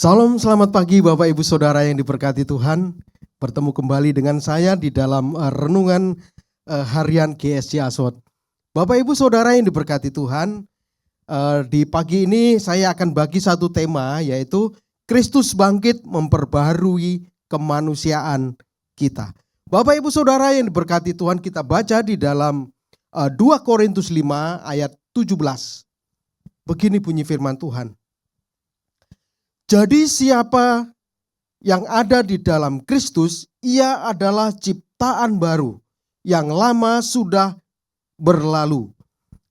Salam, selamat pagi Bapak Ibu Saudara yang diberkati Tuhan. Bertemu kembali dengan saya di dalam renungan harian GSC Asot. Bapak Ibu Saudara yang diberkati Tuhan, di pagi ini saya akan bagi satu tema, yaitu Kristus bangkit memperbaharui kemanusiaan kita. Bapak Ibu Saudara yang diberkati Tuhan, kita baca di dalam 2 Korintus 5 ayat 17. Begini bunyi firman Tuhan. Jadi siapa yang ada di dalam Kristus, ia adalah ciptaan baru, yang lama sudah berlalu.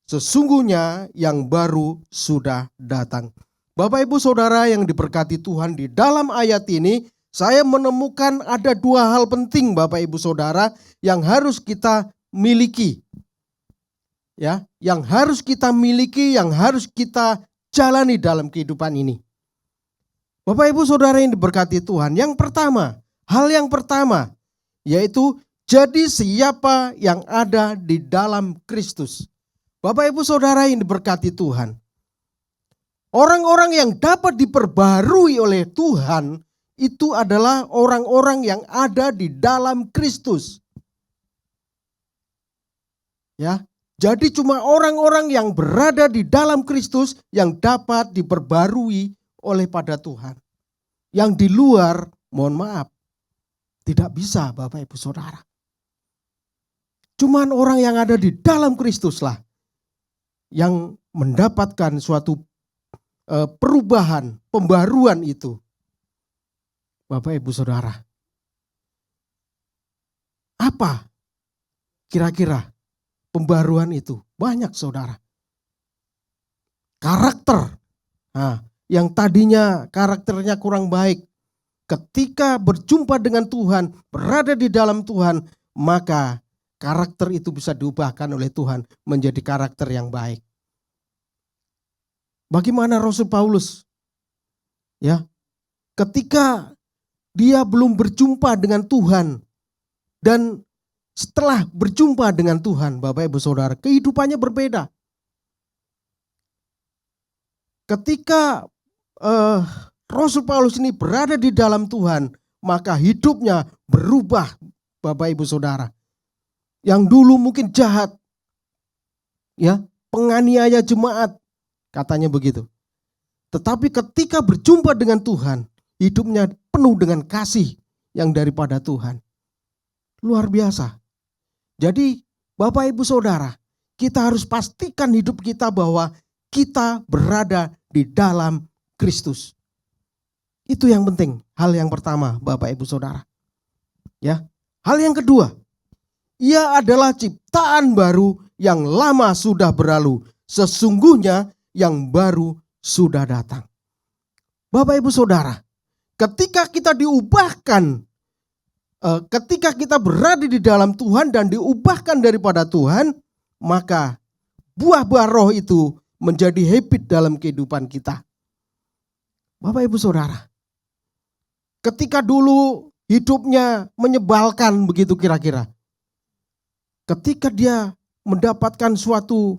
Sesungguhnya yang baru sudah datang. Bapak Ibu Saudara yang diberkati Tuhan, di dalam ayat ini saya menemukan ada dua hal penting Bapak Ibu Saudara yang harus kita miliki. Ya, yang harus kita miliki, yang harus kita jalani dalam kehidupan ini. Bapak Ibu Saudara yang diberkati Tuhan, hal yang pertama yaitu jadi siapa yang ada di dalam Kristus. Bapak Ibu Saudara yang diberkati Tuhan, orang-orang yang dapat diperbarui oleh Tuhan itu adalah orang-orang yang ada di dalam Kristus. Ya, jadi cuma orang-orang yang berada di dalam Kristus yang dapat diperbarui oleh pada Tuhan. Yang di luar, mohon maaf, tidak bisa Bapak Ibu Saudara. Cuman orang yang ada di dalam Kristus lah yang mendapatkan suatu perubahan, pembaruan itu. Bapak Ibu Saudara, apa kira-kira pembaruan itu? Banyak Saudara. Karakter. Yang tadinya karakternya kurang baik, ketika berjumpa dengan Tuhan, berada di dalam Tuhan, maka karakter itu bisa diubahkan oleh Tuhan menjadi karakter yang baik. Bagaimana Rasul Paulus? Ya, ketika dia belum berjumpa dengan Tuhan dan setelah berjumpa dengan Tuhan, Bapak Ibu Saudara, kehidupannya berbeda. Ketika Rasul Paulus ini berada di dalam Tuhan, maka hidupnya berubah Bapak Ibu Saudara. Yang dulu mungkin jahat, ya, penganiaya jemaat, katanya begitu. Tetapi ketika berjumpa dengan Tuhan, hidupnya penuh dengan kasih yang daripada Tuhan. Luar biasa. Jadi Bapak Ibu Saudara, kita harus pastikan hidup kita bahwa kita berada di dalam Kristus. Itu yang penting, hal yang pertama Bapak Ibu Saudara. Ya, hal yang kedua, ia adalah ciptaan baru yang lama sudah berlalu. Sesungguhnya yang baru sudah datang. Bapak Ibu Saudara, ketika kita diubahkan, ketika kita berada di dalam Tuhan dan diubahkan daripada Tuhan, maka buah-buah roh itu menjadi habit dalam kehidupan kita. Bapak Ibu Saudara, ketika dulu hidupnya menyebalkan begitu kira-kira, ketika dia mendapatkan suatu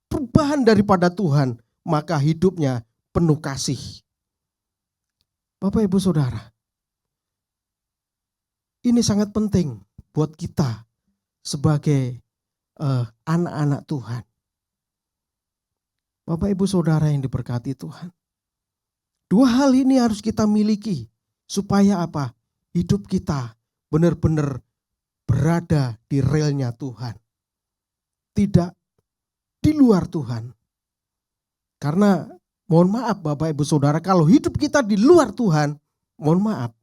perubahan daripada Tuhan, maka hidupnya penuh kasih. Bapak Ibu Saudara, ini sangat penting buat kita sebagai anak-anak Tuhan. Bapak Ibu Saudara yang diberkati Tuhan. Dua hal ini harus kita miliki supaya apa? Hidup kita benar-benar berada di relnya Tuhan. Tidak di luar Tuhan. Karena mohon maaf Bapak Ibu Saudara, kalau hidup kita di luar Tuhan, mohon maaf,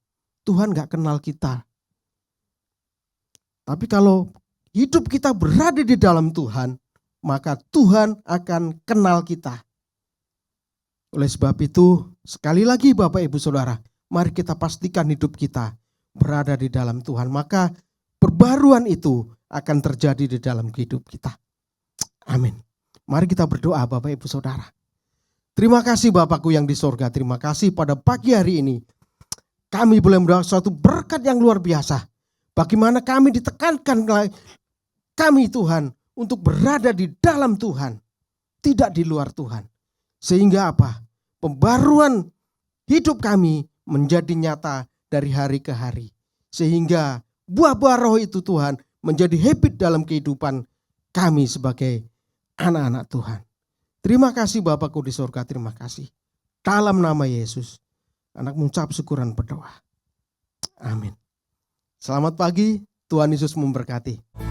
Tuhan gak kenal kita. Tapi kalau hidup kita berada di dalam Tuhan, maka Tuhan akan kenal kita. Oleh sebab itu, sekali lagi Bapak Ibu Saudara, mari kita pastikan hidup kita berada di dalam Tuhan. Maka perbaruan itu akan terjadi di dalam hidup kita. Amin. Mari kita berdoa Bapak Ibu Saudara. Terima kasih Bapakku yang di sorga, terima kasih pada pagi hari ini. Kami boleh mendapat suatu berkat yang luar biasa. Bagaimana kami ditekankan kami Tuhan untuk berada di dalam Tuhan, tidak di luar Tuhan. Sehingga apa? Pembaruan hidup kami menjadi nyata dari hari ke hari. Sehingga buah-buah roh itu Tuhan menjadi habit dalam kehidupan kami sebagai anak-anak Tuhan. Terima kasih Bapakku di surga, terima kasih. Dalam nama Yesus, anak mengucap syukuran berdoa. Amin. Selamat pagi, Tuhan Yesus memberkati.